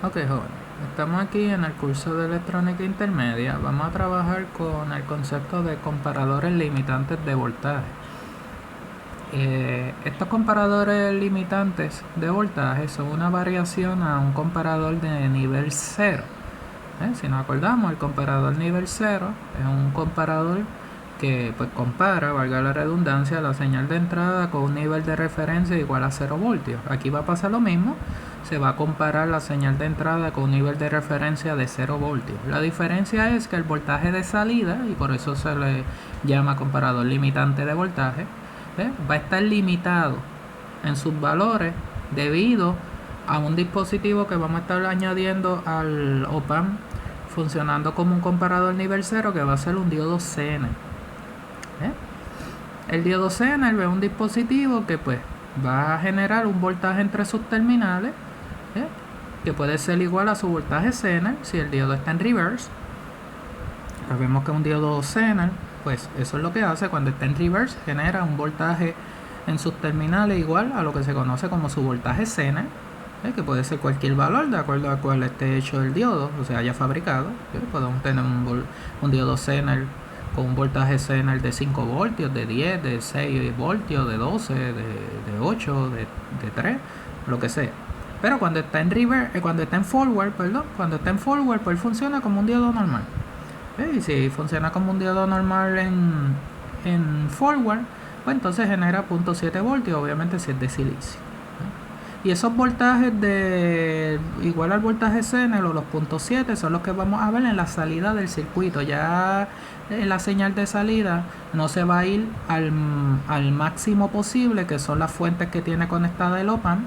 Ok, joven. Estamos aquí en el curso de electrónica intermedia. Vamos a trabajar con el concepto de comparadores limitantes de voltaje. Estos comparadores limitantes de voltaje son una variación a un comparador de nivel 0. Si nos acordamos, el comparador nivel 0 es un comparador que pues compara, valga la redundancia, la señal de entrada con un nivel de referencia igual a 0 voltios. Aquí va a pasar lo mismo, se va a comparar la señal de entrada con un nivel de referencia de 0 voltios. La diferencia es que el voltaje de salida, y por eso se le llama comparador limitante de voltaje, va a estar limitado en sus valores debido a un dispositivo que vamos a estar añadiendo al op-amp funcionando como un comparador nivel 0, que va a ser un diodo Zener. El diodo Zener es un dispositivo que pues va a generar un voltaje entre sus terminales, que puede ser igual a su voltaje Zener si el diodo está en reverse. Sabemos que un diodo Zener, pues eso es lo que hace cuando está en reverse, genera un voltaje en sus terminales igual a lo que se conoce como su voltaje Zener, que puede ser cualquier valor de acuerdo a cuál esté hecho el diodo, o sea, haya fabricado. Podemos tener un diodo Zener con un voltaje Zener de 5 voltios, de 10, de 6 voltios, de 12, de 8, de 3, lo que sea. Pero cuando está en reverse, cuando está en forward, pues funciona como un diodo normal. Y si funciona como un diodo normal en forward, pues entonces genera 0.7 voltios, obviamente si es de silicio. Y esos voltajes de igual al voltaje Zener o los 0.7 son los que vamos a ver en la salida del circuito. Ya la señal de salida no se va a ir al máximo posible, que son las fuentes que tiene conectada el op-amp,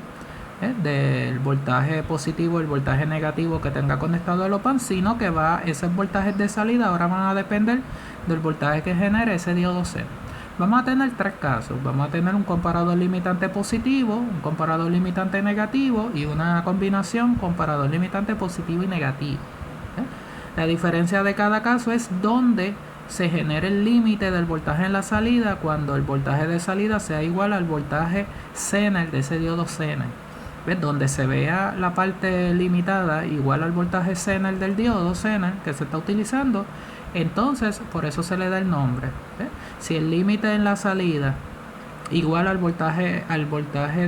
del voltaje positivo y el voltaje negativo que tenga conectado el op-amp, sino que esos voltajes de salida ahora van a depender del voltaje que genere ese diodo Zener. Vamos a tener tres casos. Vamos a tener un comparador limitante positivo, un comparador limitante negativo y una combinación comparador limitante positivo y negativo. La diferencia de cada caso es donde se genera el límite del voltaje en la salida cuando el voltaje de salida sea igual al voltaje Zener de ese diodo Zener. Donde se vea la parte limitada igual al voltaje Zener del diodo Zener que se está utilizando, entonces por eso se le da el nombre. Si el límite en la salida igual al voltaje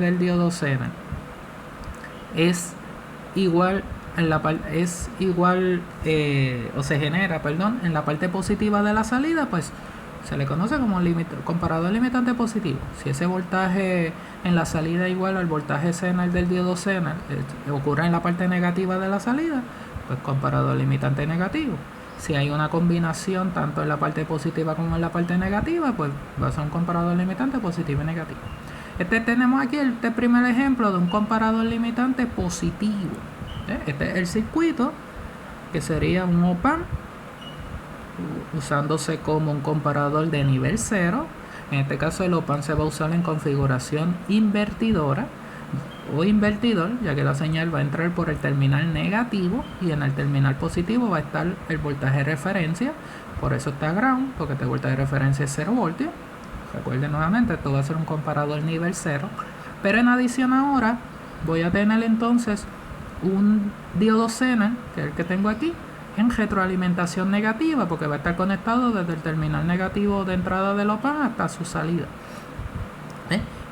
del diodo Zener es igual o se genera, en la parte positiva de la salida, pues se le conoce como comparador limitante positivo. Si ese voltaje en la salida igual al voltaje Zener del diodo Zener ocurre en la parte negativa de la salida, pues comparador limitante negativo. Si hay una combinación tanto en la parte positiva como en la parte negativa, pues va a ser un comparador limitante positivo y negativo. Tenemos aquí este primer ejemplo de un comparador limitante positivo. Este es el circuito, que sería un op-amp usándose como un comparador de nivel 0. En este caso el op-amp se va a usar en configuración invertidora o invertidor, ya que la señal va a entrar por el terminal negativo y en el terminal positivo va a estar el voltaje de referencia. Por eso está ground, porque este voltaje de referencia es 0 voltios. Recuerden nuevamente, esto va a ser un comparador nivel 0. Pero en adición ahora voy a tener entonces un diodo Zener, que es el que tengo aquí, en retroalimentación negativa, porque va a estar conectado desde el terminal negativo de entrada del op-amp hasta su salida.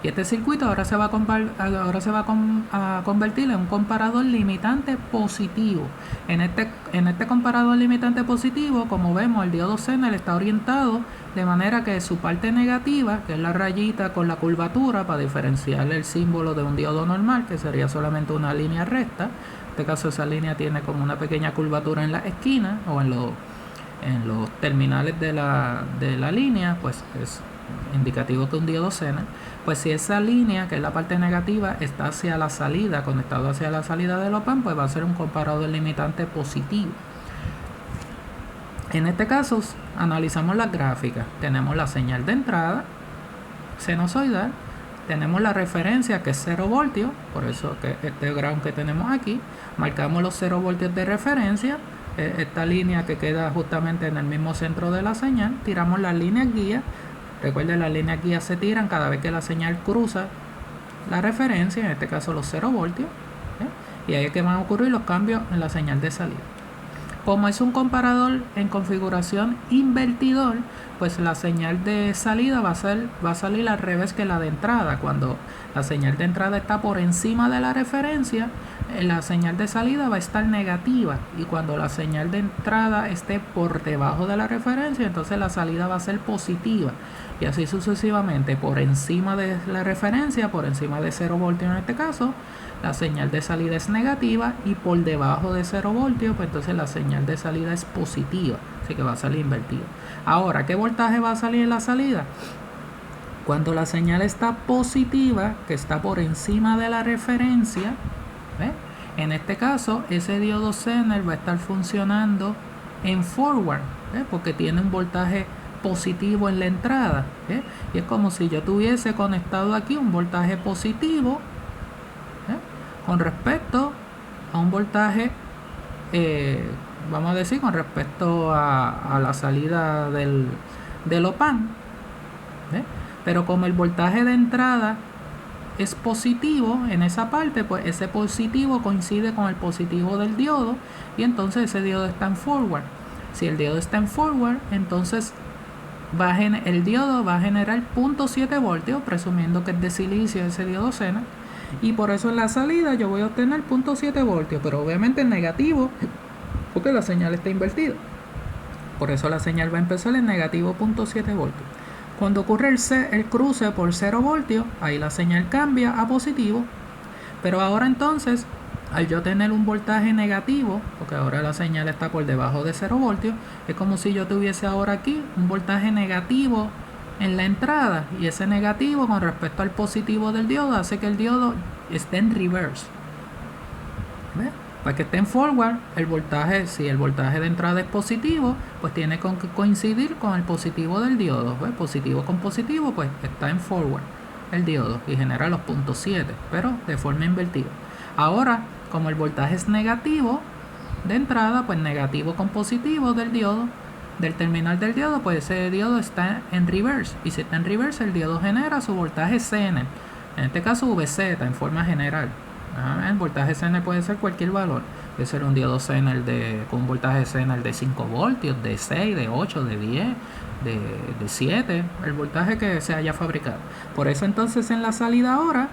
Y este circuito ahora se va a convertir en un comparador limitante positivo. En este comparador limitante positivo, como vemos, el diodo Zener está orientado de manera que su parte negativa, que es la rayita con la curvatura para diferenciar el símbolo de un diodo normal, que sería solamente una línea recta. En este caso esa línea tiene como una pequeña curvatura en la esquina o en los terminales de la línea, pues es indicativo que un diodo Zener. Pues si esa línea, que es la parte negativa, está hacia la salida, conectado hacia la salida del op-amp, pues va a ser un comparador limitante positivo. En este caso analizamos las gráficas. Tenemos la señal de entrada sinusoidal, tenemos la referencia, que es 0 voltios, por eso que este ground que tenemos aquí, marcamos los 0 voltios de referencia, esta línea que queda justamente en el mismo centro de la señal. Tiramos las líneas guía. Recuerden, las líneas guía se tiran cada vez que la señal cruza la referencia, en este caso los 0 voltios. y ahí es que van a ocurrir los cambios en la señal de salida. Como es un comparador en configuración invertidor, pues la señal de salida va a salir al revés que la de entrada. Cuando la señal de entrada está por encima de la referencia, la señal de salida va a estar negativa, y cuando la señal de entrada esté por debajo de la referencia, entonces la salida va a ser positiva, y así sucesivamente. Por encima de la referencia, por encima de 0 voltios en este caso, la señal de salida es negativa, y por debajo de 0 voltios, pues entonces la señal de salida es positiva, así que va a salir invertida. Ahora, ¿qué voltaje va a salir en la salida? Cuando la señal está positiva, que está por encima de la referencia, ¿ve? En este caso, ese diodo Zener va a estar funcionando en forward, ¿ve? Porque tiene un voltaje positivo en la entrada, ¿ve? Y es como si yo tuviese conectado aquí un voltaje positivo, ¿ve? Con respecto a un voltaje, vamos a decir, con respecto a la salida del op-amp, ¿ve? Pero como el voltaje de entrada es positivo en esa parte, pues ese positivo coincide con el positivo del diodo, y entonces ese diodo está en forward. Si el diodo está en forward, entonces el diodo va a generar 0.7 voltios, presumiendo que es de silicio ese diodo Zener, y por eso en la salida yo voy a obtener 0.7 voltios, pero obviamente en negativo, porque la señal está invertida. Por eso la señal va a empezar en negativo 0.7 voltios. Cuando ocurre el cruce por 0 voltios, ahí la señal cambia a positivo. Pero ahora entonces, al yo tener un voltaje negativo, porque ahora la señal está por debajo de 0 voltios, es como si yo tuviese ahora aquí un voltaje negativo en la entrada, y ese negativo con respecto al positivo del diodo hace que el diodo esté en reverse. ¿Ves? Para que esté en forward, el voltaje, si el voltaje de entrada es positivo, pues tiene que coincidir con el positivo del diodo, ¿ves? Positivo con positivo, pues está en forward el diodo y genera los 0.7, pero de forma invertida. Ahora, como el voltaje es negativo de entrada, pues negativo con positivo del diodo, del terminal del diodo, pues ese diodo está en reverse, y si está en reverse, el diodo genera su voltaje Zener, en este caso VZ en forma general. El voltaje Zener puede ser cualquier valor, puede ser un diodo Zener con un voltaje Zener de 5 voltios, de 6, de 8, de 10, de 7, el voltaje que se haya fabricado. Por eso entonces en la salida ahora,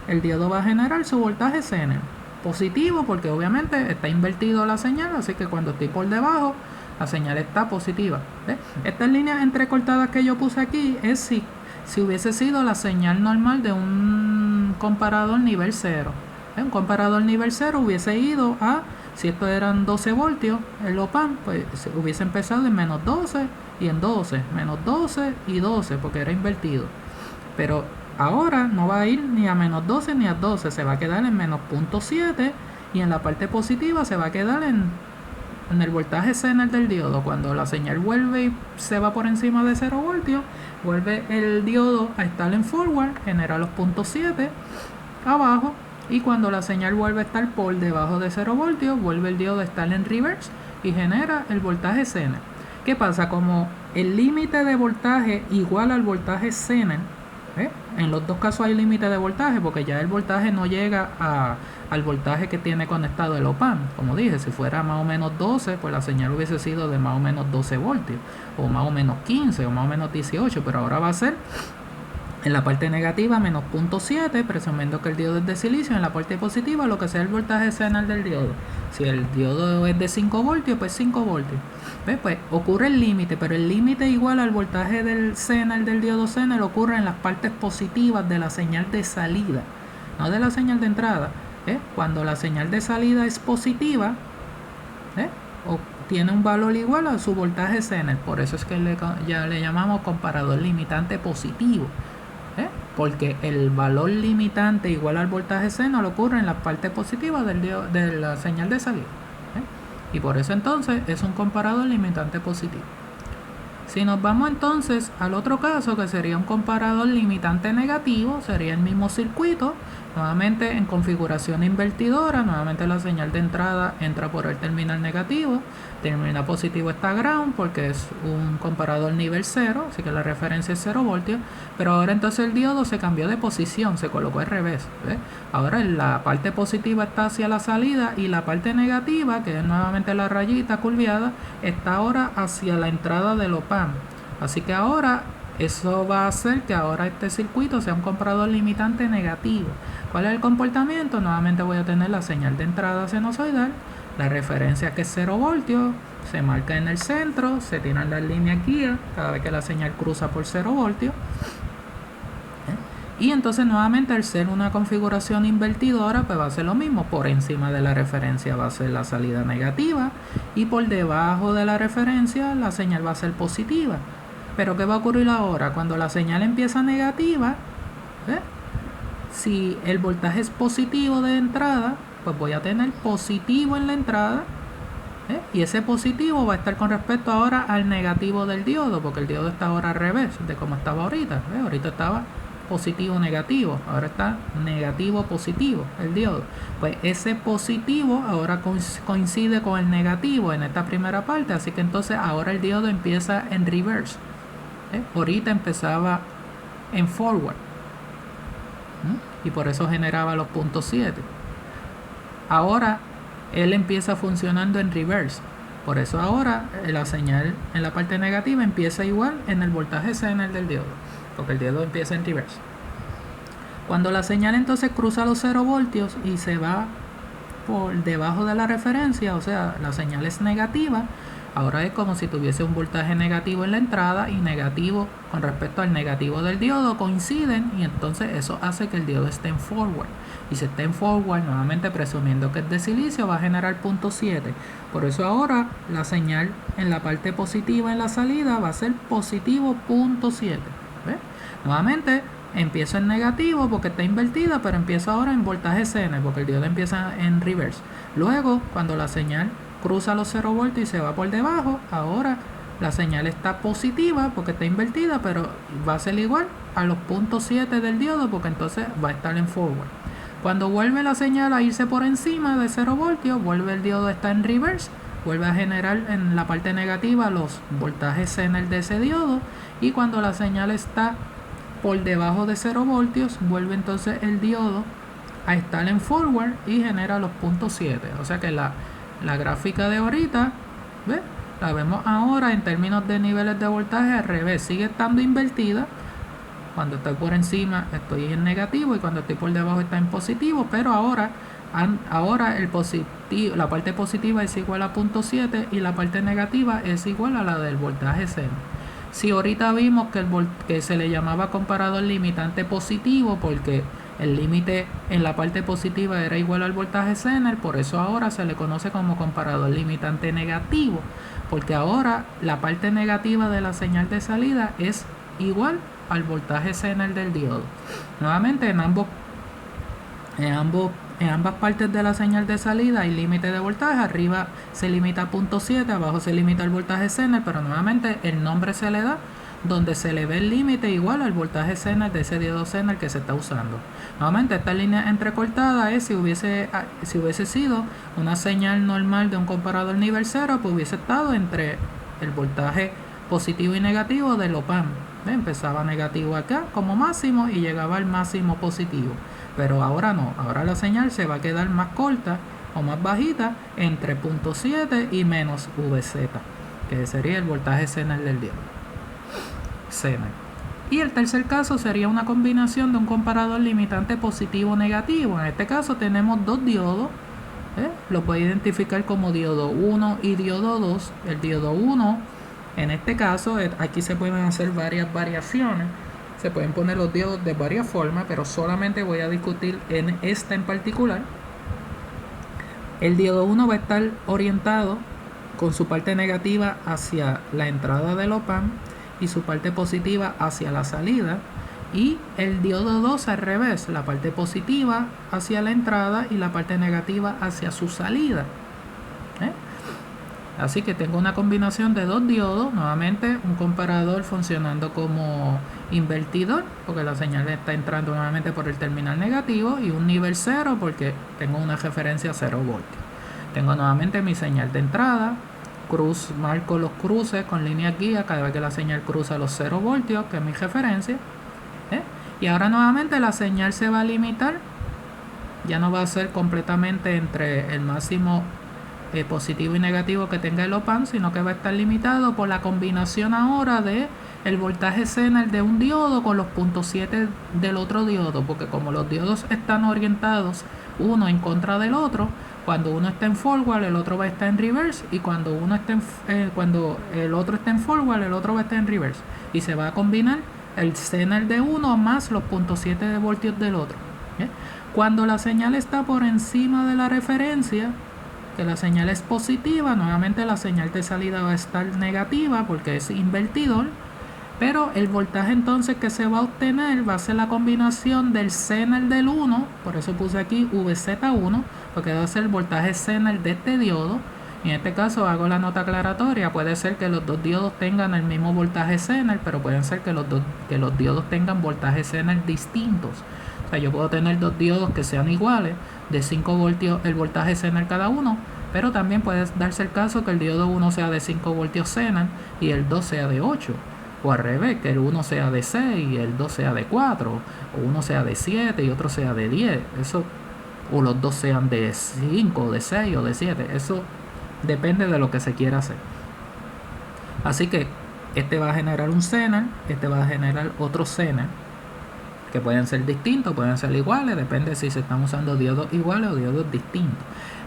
el diodo va a generar su voltaje Zener positivo, porque obviamente está invertido la señal, así que cuando estoy por debajo, la señal está positiva. ¿Ves? Estas líneas entrecortadas que yo puse aquí es si hubiese sido la señal normal de un comparador nivel 0. Un comparador nivel 0 hubiese ido a, si esto eran 12 voltios, el op-amp, pues hubiese empezado en menos 12 y en 12, menos 12 y 12, porque era invertido. Pero ahora no va a ir ni a menos 12 ni a 12, se va a quedar en menos 0.7, y en la parte positiva se va a quedar en el voltaje Zener del diodo. Cuando la señal vuelve y se va por encima de 0 voltios, vuelve el diodo a estar en forward, genera los 0.7 abajo, y cuando la señal vuelve a estar por debajo de 0 voltios, vuelve el diodo a estar en reverse y genera el voltaje Zener. ¿Qué pasa? Como el límite de voltaje igual al voltaje Zener, en los dos casos hay límite de voltaje, porque ya el voltaje no llega al voltaje que tiene conectado el op-amp. Como dije, si fuera más o menos 12, pues la señal hubiese sido de más o menos 12 voltios, o más o menos 15, o más o menos 18, pero ahora va a ser en la parte negativa menos 0.7, presumiendo que el diodo es de silicio. En la parte positiva, lo que sea el voltaje Zener del diodo. Si el diodo es de 5 voltios, pues 5 voltios. ¿Ves? Pues ocurre el límite, pero el límite igual al voltaje del Zener del diodo Zener ocurre en las partes positivas de la señal de salida, no de la señal de entrada. Cuando la señal de salida es positiva, tiene un valor igual a su voltaje Zener. Por eso es que ya le llamamos comparador limitante positivo. Porque el valor limitante igual al voltaje Zener ocurre en la parte positiva de la señal de salida. Y por eso entonces es un comparador limitante positivo. Si nos vamos entonces al otro caso, que sería un comparador limitante negativo, sería el mismo circuito, nuevamente en configuración invertidora, nuevamente la señal de entrada entra por el terminal negativo, terminal positivo está ground porque es un comparador nivel 0, así que la referencia es 0 voltios, pero ahora entonces el diodo se cambió de posición, se colocó al revés, ¿ves? Ahora la parte positiva está hacia la salida y la parte negativa, que es nuevamente la rayita curviada, está ahora hacia la entrada del op-amp. Así que ahora eso va a hacer que ahora este circuito sea un comparador limitante negativo. ¿Cuál es el comportamiento? Nuevamente voy a tener la señal de entrada sinusoidal, la referencia que es 0 voltios, se marca en el centro, se tiran las líneas guía cada vez que la señal cruza por 0 voltios. Y entonces nuevamente al ser una configuración invertidora pues va a ser lo mismo, por encima de la referencia va a ser la salida negativa y por debajo de la referencia la señal va a ser positiva. Pero ¿qué va a ocurrir ahora? Cuando la señal empieza negativa, si el voltaje es positivo de entrada, pues voy a tener positivo en la entrada, y ese positivo va a estar con respecto ahora al negativo del diodo, porque el diodo está ahora al revés de como estaba ahorita. Ahorita estaba positivo negativo, ahora está negativo positivo el diodo. Pues ese positivo ahora coincide con el negativo en esta primera parte, así que entonces ahora el diodo empieza en reverse. Ahorita empezaba en forward, y por eso generaba los puntos 7. Ahora él empieza funcionando en reverse, por eso ahora la señal en la parte negativa empieza igual en el voltaje Zener del diodo, porque el diodo empieza en reverse. Cuando la señal entonces cruza los 0 voltios y se va por debajo de la referencia, o sea, la señal es negativa, ahora es como si tuviese un voltaje negativo en la entrada y negativo con respecto al negativo del diodo coinciden, y entonces eso hace que el diodo esté en forward. Y si está en forward, nuevamente presumiendo que es de silicio, va a generar punto 7. Por eso ahora la señal en la parte positiva en la salida va a ser positivo punto 7. ¿Ves? Nuevamente empiezo en negativo porque está invertida, pero empiezo ahora en voltaje Zener porque el diodo empieza en reverse. Luego, cuando la señal cruza los 0 voltios y se va por debajo, ahora la señal está positiva porque está invertida, pero va a ser igual a los puntos 7 del diodo porque entonces va a estar en forward. Cuando vuelve la señal a irse por encima de 0 voltios, vuelve el diodo a estar en reverse, vuelve a generar en la parte negativa los voltajes Zener de ese diodo, y cuando la señal está por debajo de 0 voltios, vuelve entonces el diodo a estar en forward y genera los puntos 7. O sea que la gráfica de ahorita, ¿ves? La vemos ahora en términos de niveles de voltaje al revés, sigue estando invertida. Cuando estoy por encima estoy en negativo y cuando estoy por debajo está en positivo, pero ahora el positivo, la parte positiva es igual a 0.7 y la parte negativa es igual a la del voltaje Zener. Si ahorita vimos que se le llamaba comparador limitante positivo porque el límite en la parte positiva era igual al voltaje Zener, por eso ahora se le conoce como comparador limitante negativo, porque ahora la parte negativa de la señal de salida es igual al voltaje Zener del diodo. Nuevamente en ambas partes de la señal de salida hay límite de voltaje, arriba se limita a 0.7, abajo se limita el voltaje Zener, pero nuevamente el nombre se le da donde se le ve el límite igual al voltaje Zener de ese diodo Zener que se está usando. Nuevamente esta línea entrecortada es si hubiese sido una señal normal de un comparador nivel 0, pues hubiese estado entre el voltaje positivo y negativo del op-amp. Empezaba negativo acá como máximo y llegaba al máximo positivo, pero ahora no, ahora la señal se va a quedar más corta o más bajita entre 0.7 y menos VZ, que sería el voltaje Zener del diodo Zener. Y el tercer caso sería una combinación de un comparador limitante positivo negativo. En este caso tenemos dos diodos, los voy a identificar como diodo 1 y diodo 2. El diodo 1, en este caso, aquí se pueden hacer varias variaciones, se pueden poner los diodos de varias formas, pero solamente voy a discutir en esta en particular. El diodo 1 va a estar orientado con su parte negativa hacia la entrada del op-amp y su parte positiva hacia la salida, y el diodo 2 al revés, la parte positiva hacia la entrada y la parte negativa hacia su salida. Así que tengo una combinación de dos diodos, nuevamente un comparador funcionando como invertidor, porque la señal está entrando nuevamente por el terminal negativo, y un nivel 0 porque tengo una referencia a 0 voltios. Tengo nuevamente mi señal de entrada, marco los cruces con líneas guía cada vez que la señal cruza los 0 voltios, que es mi referencia. Y ahora nuevamente la señal se va a limitar, ya no va a ser completamente entre el máximo positivo y negativo que tenga el op-amp, sino que va a estar limitado por la combinación ahora de el voltaje Zener de un diodo con los puntos 7 del otro diodo, porque como los diodos están orientados uno en contra del otro, cuando uno está en forward el otro va a estar en reverse, y cuando cuando el otro está en forward el otro va a estar en reverse, y se va a combinar el Zener de uno más los puntos 7 de voltios del otro. Cuando la señal está por encima de la referencia, que la señal es positiva, nuevamente la señal de salida va a estar negativa porque es invertidor, pero el voltaje entonces que se va a obtener va a ser la combinación del Zener del 1, por eso puse aquí VZ1, porque va a ser el voltaje Zener de este diodo, y en este caso hago la nota aclaratoria, puede ser que los dos diodos tengan el mismo voltaje Zener, pero pueden ser que los diodos tengan voltajes Zener distintos. O sea, yo puedo tener dos diodos que sean iguales, de 5 voltios el voltaje Zener cada uno, pero también puede darse el caso que el diodo 1 sea de 5 voltios Zener y el 2 sea de 8, o al revés, que el 1 sea de 6 y el 2 sea de 4, o uno sea de 7 y otro sea de 10, eso, o los dos sean de 5, de 6 o de 7, eso depende de lo que se quiera hacer. Así que este va a generar un Zener, este va a generar otro Zener, que pueden ser distintos, pueden ser iguales, depende si se están usando diodos iguales o diodos distintos.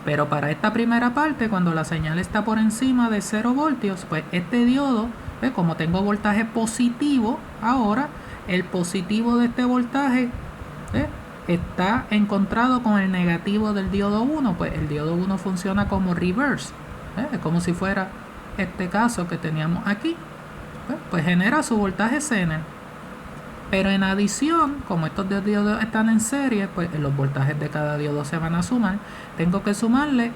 Pero para esta primera parte, cuando la señal está por encima de 0 voltios, pues este diodo, como tengo voltaje positivo, ahora el positivo de este voltaje está encontrado con el negativo del diodo 1, pues el diodo 1 funciona como reverse, es como si fuera este caso que teníamos aquí, pues genera su voltaje Zener. Pero en adición, como estos dos diodos están en serie, pues los voltajes de cada diodo se van a sumar. Tengo que sumarle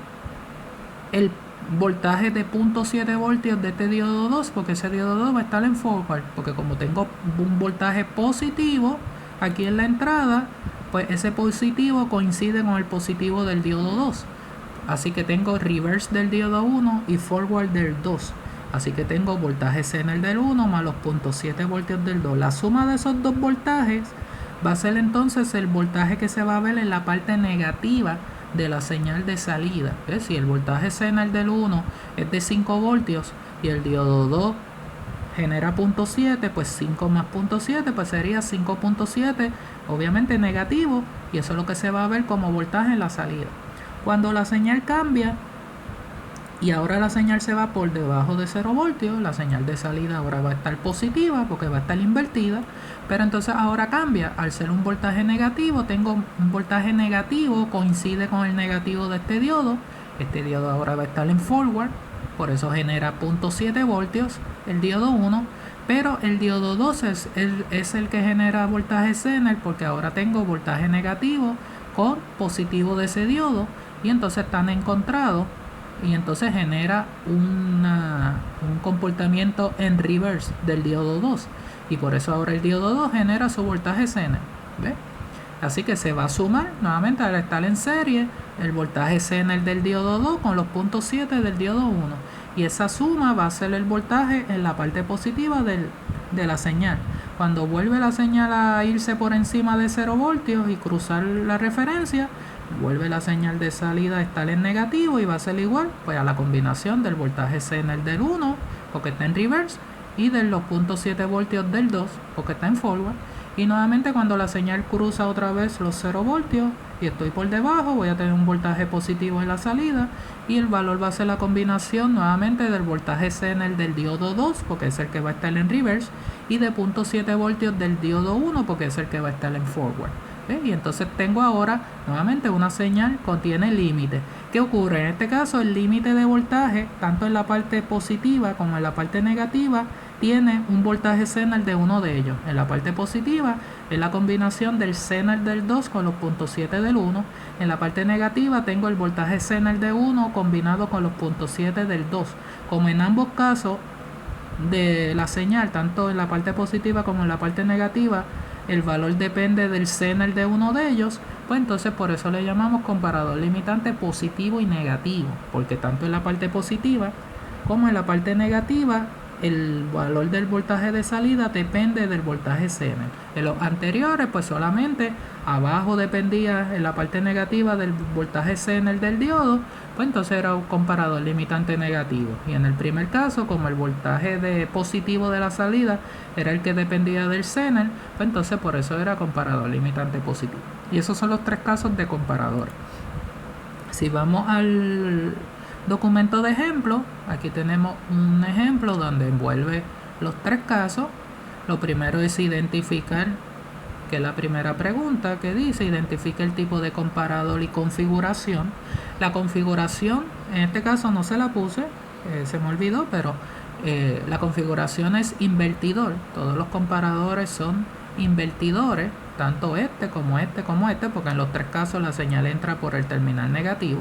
el voltaje de 0.7 voltios de este diodo 2, porque ese diodo 2 va a estar en forward, porque como tengo un voltaje positivo aquí en la entrada, pues ese positivo coincide con el positivo del diodo 2. Así que tengo reverse del diodo 1 y forward del 2. Así que tengo voltaje Zener del 1 más los 0.7 voltios del 2. La suma de esos dos voltajes va a ser entonces el voltaje que se va a ver en la parte negativa de la señal de salida. Si el voltaje Zener del 1 es de 5 voltios y el diodo 2 genera 0.7, pues 5 más 0.7 pues sería 5.7, obviamente negativo, y eso es lo que se va a ver como voltaje en la salida. Cuando la señal cambia y ahora la señal se va por debajo de 0 voltios, la señal de salida ahora va a estar positiva porque va a estar invertida, pero entonces ahora cambia, al ser un voltaje negativo, tengo un voltaje negativo, coincide con el negativo de este diodo ahora va a estar en forward, por eso genera 0.7 voltios el diodo 1, pero el diodo 2 es el que genera voltaje Zener, porque ahora tengo voltaje negativo con positivo de ese diodo, y entonces están encontrados, y entonces genera un comportamiento en reverse del diodo 2, y por eso ahora el diodo 2 genera su voltaje Zener. ¿Ve? Así que se va a sumar nuevamente al estar en serie el voltaje Zener del diodo 2 con los 0.7 del diodo 1, y esa suma va a ser el voltaje en la parte positiva de la señal. Cuando vuelve la señal a irse por encima de 0 voltios y cruzar la referencia, vuelve la señal de salida a estar en negativo, y va a ser igual pues a la combinación del voltaje Zener del 1 porque está en reverse y de los 0.7 voltios del 2 porque está en forward. Y nuevamente cuando la señal cruza otra vez los 0 voltios y estoy por debajo, voy a tener un voltaje positivo en la salida, y el valor va a ser la combinación nuevamente del voltaje Zener del diodo 2 porque es el que va a estar en reverse, y de 0.7 voltios del diodo 1 porque es el que va a estar en forward. Y entonces tengo ahora nuevamente una señal que contiene límite. ¿Qué ocurre? En este caso el límite de voltaje, tanto en la parte positiva como en la parte negativa, tiene un voltaje Zener de uno de ellos. En la parte positiva es la combinación del Zener del 2 con los 0.7 del 1. En la parte negativa tengo el voltaje Zener de 1 combinado con los 0.7 del 2. Como en ambos casos de la señal, tanto en la parte positiva como en la parte negativa, el valor depende del Zener de uno de ellos, pues entonces por eso le llamamos comparador limitante positivo y negativo, porque tanto en la parte positiva como en la parte negativa el valor del voltaje de salida depende del voltaje Zener. En los anteriores pues solamente abajo dependía en la parte negativa del voltaje Zener del diodo, pues entonces era un comparador limitante negativo. Y en el primer caso, como el voltaje de positivo de la salida era el que dependía del Zener, pues entonces por eso era comparador limitante positivo. Y esos son los tres casos de comparadores. Si vamos al documento de ejemplo, aquí tenemos un ejemplo donde envuelve los tres casos. Lo primero es identificar, que es la primera pregunta que dice, identifica el tipo de comparador y configuración. La configuración, en este caso no se la puse, se me olvidó, pero la configuración es invertidor. Todos los comparadores son invertidores, tanto este, porque en los tres casos la señal entra por el terminal negativo.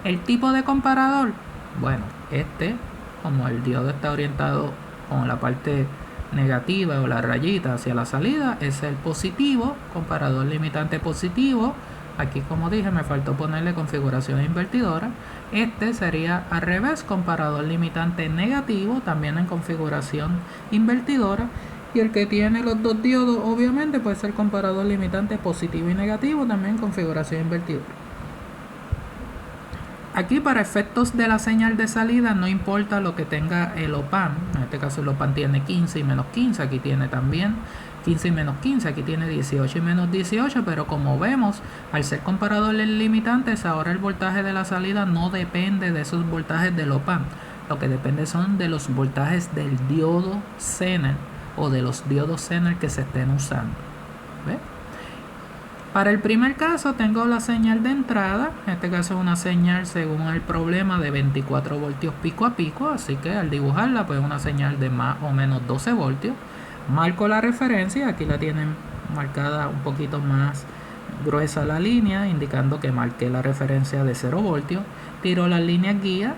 El tipo de comparador, bueno, como el diodo está orientado con la parte negativa o la rayita hacia la salida, es el positivo, comparador limitante positivo. Aquí, como dije, me faltó ponerle configuración invertidora. Este sería al revés, comparador limitante negativo, también en configuración invertidora. Y el que tiene los dos diodos, obviamente, puede ser comparador limitante positivo y negativo, también en configuración invertidora. Aquí, para efectos de la señal de salida, no importa lo que tenga el op-amp. En este caso el op-amp tiene 15 y menos 15, aquí tiene también 15 y menos 15, aquí tiene 18 y menos 18, pero como vemos, al ser comparadores limitantes, ahora el voltaje de la salida no depende de esos voltajes del op-amp. Lo que depende son de los voltajes del diodo Zener o de los diodos Zener que se estén usando. ¿Ve? Para el primer caso tengo la señal de entrada, en este caso es una señal según el problema de 24 voltios pico a pico, así que al dibujarla pues es una señal de más o menos 12 voltios. Marco la referencia, aquí la tienen marcada un poquito más gruesa la línea, indicando que marqué la referencia de 0 voltios. Tiro las líneas guía,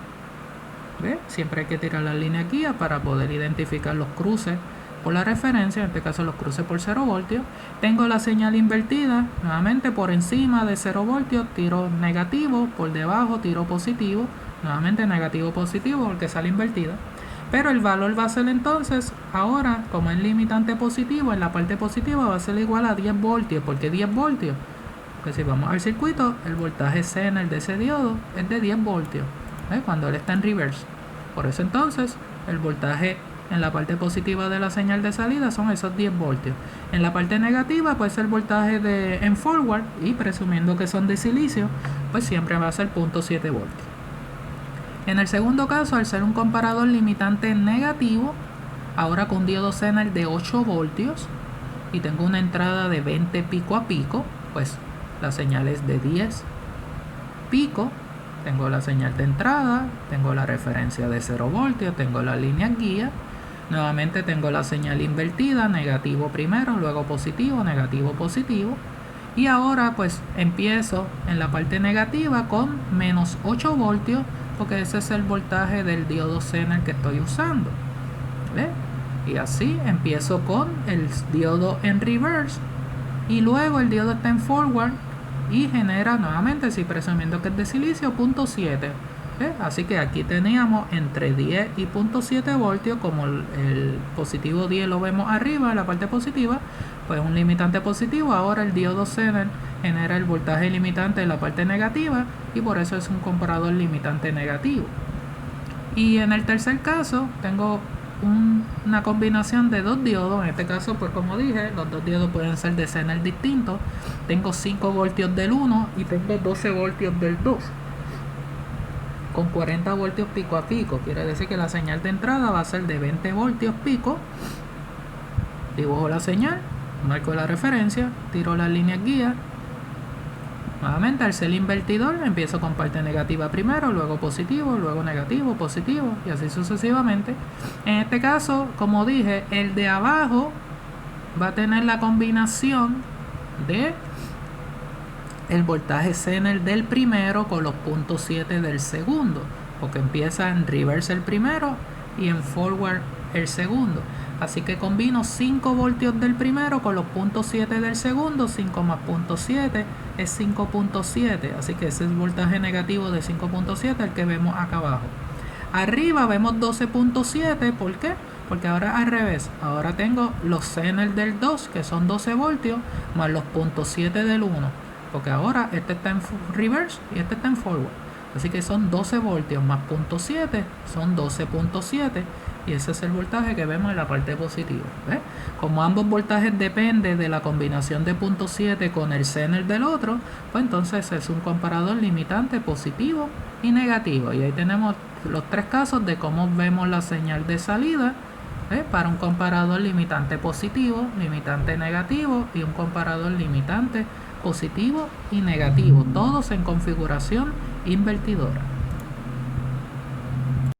¿ve? Siempre hay que tirar las líneas guía para poder identificar los cruces por la referencia, en este caso los cruces por 0 voltios. Tengo la señal invertida, nuevamente por encima de 0 voltios tiro negativo, por debajo tiro positivo, nuevamente negativo positivo porque sale invertida. Pero el valor va a ser entonces, ahora como es limitante positivo, en la parte positiva va a ser igual a 10 voltios. ¿Por qué 10 voltios? Porque si vamos al circuito, el voltaje Zener de ese diodo es de 10 voltios, cuando él está en reverse. Por eso entonces el voltaje en la parte positiva de la señal de salida son esos 10 voltios. En la parte negativa puede ser el voltaje en forward, y presumiendo que son de silicio, pues siempre va a ser 0.7 voltios. En el segundo caso, al ser un comparador limitante negativo, ahora con un diodo Zener de 8 voltios y tengo una entrada de 20 pico a pico, pues la señal es de 10 pico. Tengo la señal de entrada, tengo la referencia de 0 voltios, tengo la línea guía. Nuevamente tengo la señal invertida, negativo primero, luego positivo, negativo, positivo. Y ahora pues empiezo en la parte negativa con menos 8 voltios, porque ese es el voltaje del diodo Zener que estoy usando. ¿Ve? Y así empiezo con el diodo en reverse, y luego el diodo está en forward y genera nuevamente, si presumiendo que es de silicio, 0.7. Así que aquí teníamos entre 10 y 0.7 voltios. Como el positivo 10 lo vemos arriba en la parte positiva, pues un limitante positivo. Ahora el diodo Zener genera el voltaje limitante en la parte negativa, y por eso es un comparador limitante negativo. Y en el tercer caso tengo una combinación de dos diodos. En este caso, pues como dije, los dos diodos pueden ser de Zener distintos. Tengo 5 voltios del 1 y tengo 12 voltios del 2, con 40 voltios pico a pico. Quiere decir que la señal de entrada va a ser de 20 voltios pico. Dibujo la señal, marco la referencia, tiro las líneas guía, Nuevamente, al ser invertidor, empiezo con parte negativa primero, luego positivo, luego negativo, positivo, y así sucesivamente. En este caso, como dije, el de abajo va a tener la combinación de el voltaje Zener del primero con los 0.7 del segundo, porque empieza en reverse el primero y en forward el segundo. Así que combino 5 voltios del primero con los 0.7 del segundo. 5 más 0.7 es 5.7. Así que ese es el voltaje negativo de 5.7, el que vemos acá abajo. Arriba vemos 12.7. ¿Por qué? Porque ahora al revés. Ahora tengo los Zener del 2, que son 12 voltios, más los 0.7 del 1. Porque ahora este está en reverse y este está en forward. Así que son 12 voltios más 0.7, son 12.7. Y ese es el voltaje que vemos en la parte positiva. ¿Ves? Como ambos voltajes dependen de la combinación de 0.7 con el Zener del otro, pues entonces es un comparador limitante positivo y negativo. Y ahí tenemos los tres casos de cómo vemos la señal de salida, para un comparador limitante positivo, limitante negativo y un comparador limitante positivo y negativo, todos en configuración invertidora.